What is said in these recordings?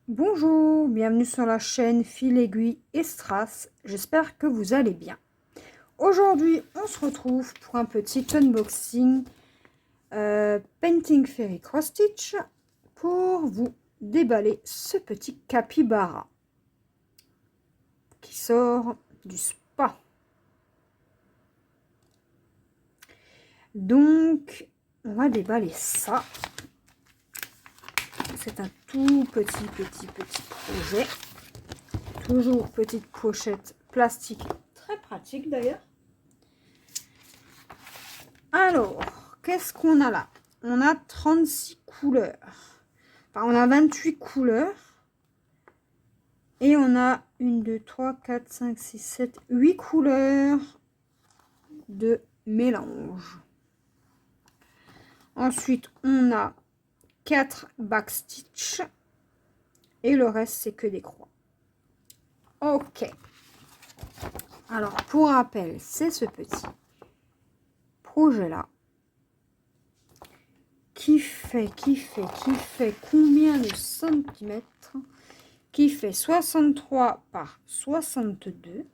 Bonjour, bienvenue sur la chaîne Fil Aiguille et Strass, j'espère que vous allez bien. Aujourd'hui, on se retrouve pour un petit unboxing Painting Fairy Cross Stitch pour vous déballer ce petit capybara qui sort du spa. Donc, on va déballer ça. C'est un tout petit projet. Toujours petite pochette plastique, très pratique d'ailleurs. Alors, qu'est-ce qu'on a là? On a 36 couleurs. Enfin, on a 28 couleurs. Et on a 1, 2, 3, 4, 5, 6, 7, 8 couleurs de mélange. Ensuite, on a 4 backstitch. Et le reste, c'est que des croix. Ok. Alors, pour rappel, c'est ce petit projet-là qui fait combien de centimètres? Qui fait 63 par 62.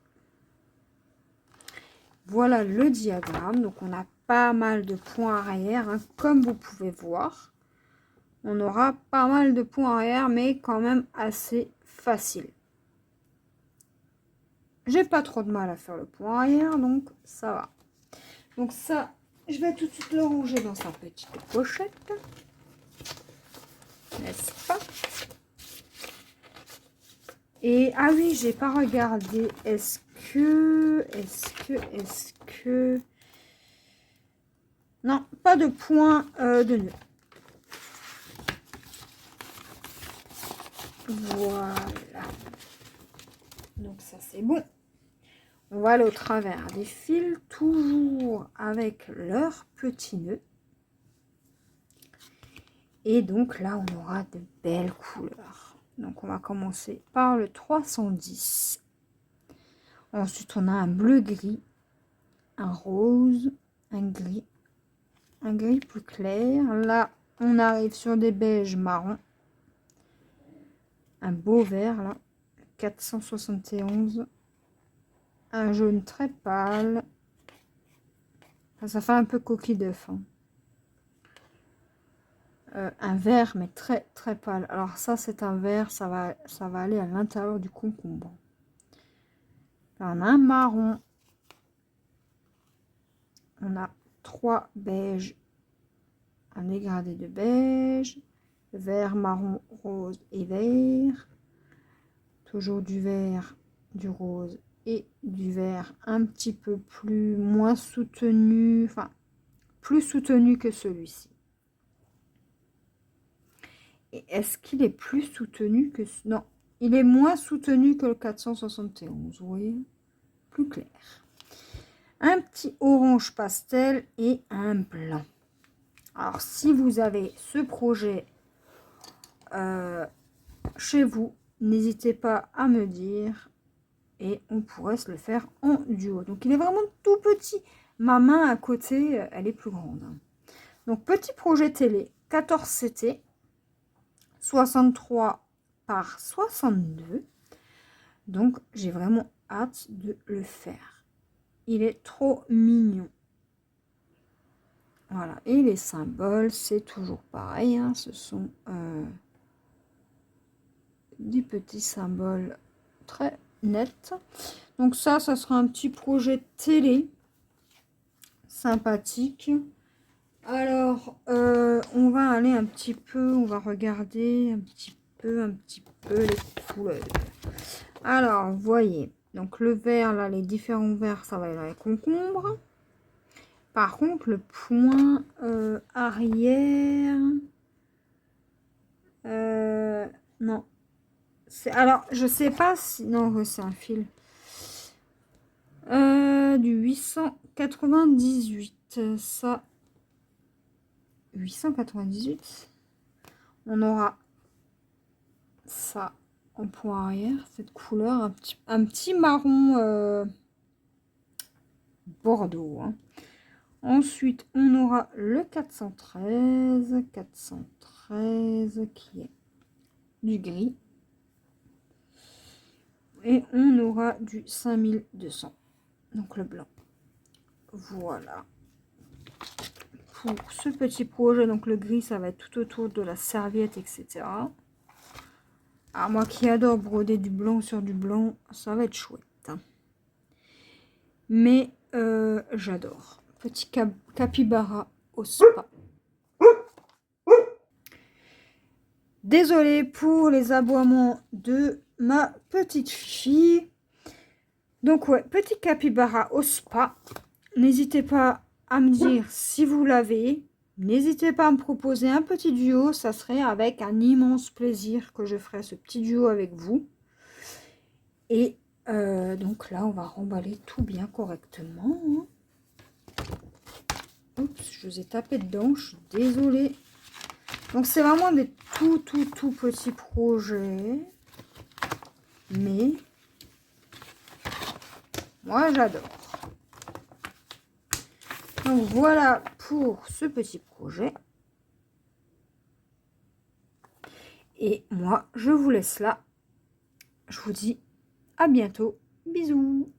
Voilà le diagramme. Donc, on a pas mal de points arrière, hein, comme vous pouvez voir. On aura pas mal de points arrière, mais quand même assez facile. J'ai pas trop de mal à faire le point arrière, donc ça va. Donc ça, je vais tout de suite le ranger dans sa petite pochette. N'est-ce pas? Et, ah oui, j'ai pas regardé. Est-ce que... Non, pas de point de nœud. Voilà. Donc ça, c'est bon. On va aller au travers des fils, toujours avec leurs petits nœuds. Et donc là, on aura de belles couleurs. Donc on va commencer par le 310. Ensuite, on a un bleu-gris, un rose, un gris plus clair. Là, on arrive sur des beiges marrons. Un beau vert, là, 471. Un jaune très pâle. Enfin, ça fait un peu coquille d'œuf. Hein. Un vert, mais très pâle. Alors ça, c'est un vert, ça va aller à l'intérieur du concombre. On a un marron. On a 3 beiges. Un dégradé de beige. Vert, marron, rose et vert. Toujours du vert, du rose et du vert un petit peu moins soutenu. Enfin, plus soutenu que celui-ci. Et est-ce qu'il est plus soutenu que... Non, il est moins soutenu que le 471, vous voyez, plus clair. Un petit orange pastel et un blanc. Alors, si vous avez ce projet chez vous, n'hésitez pas à me dire et on pourrait se le faire en duo. Donc, il est vraiment tout petit. Ma main à côté, elle est plus grande. Donc, petit projet télé, 14 CT. 63 par 62. Donc, j'ai vraiment hâte de le faire. Il est trop mignon. Voilà. Et les symboles, c'est toujours pareil. Hein, ce sont des petits symboles très nets. Donc ça sera un petit projet télé. Sympathique. Alors, on va aller un petit peu, on va regarder un petit peu les couleurs. Alors, vous voyez, donc le vert, là, les différents verts, ça va être les concombres. Par contre, le point arrière, non. Alors, je sais pas si... Non, c'est un fil. Du 898, ça... 898. On aura ça en point arrière, cette couleur, un petit marron bordeaux. Hein. Ensuite, on aura le 413 qui est du gris. et on aura du 5200. Donc le blanc. Voilà. Pour ce petit projet, donc le gris, ça va être tout autour de la serviette, etc. Alors moi qui adore broder du blanc sur du blanc, ça va être chouette. Mais j'adore. Petit capybara au spa. Désolée pour les aboiements de ma petite fille. Donc ouais, petit capybara au spa. N'hésitez pas à me dire si vous l'avez. N'hésitez pas à me proposer un petit duo. Ça serait avec un immense plaisir que je ferai ce petit duo avec vous. Et donc là, on va remballer tout bien correctement. Oups, je vous ai tapé dedans. Je suis désolée. Donc c'est vraiment des tout petits projets. Mais moi, j'adore. Donc voilà pour ce petit projet. Et moi, je vous laisse là. Je vous dis à bientôt. Bisous.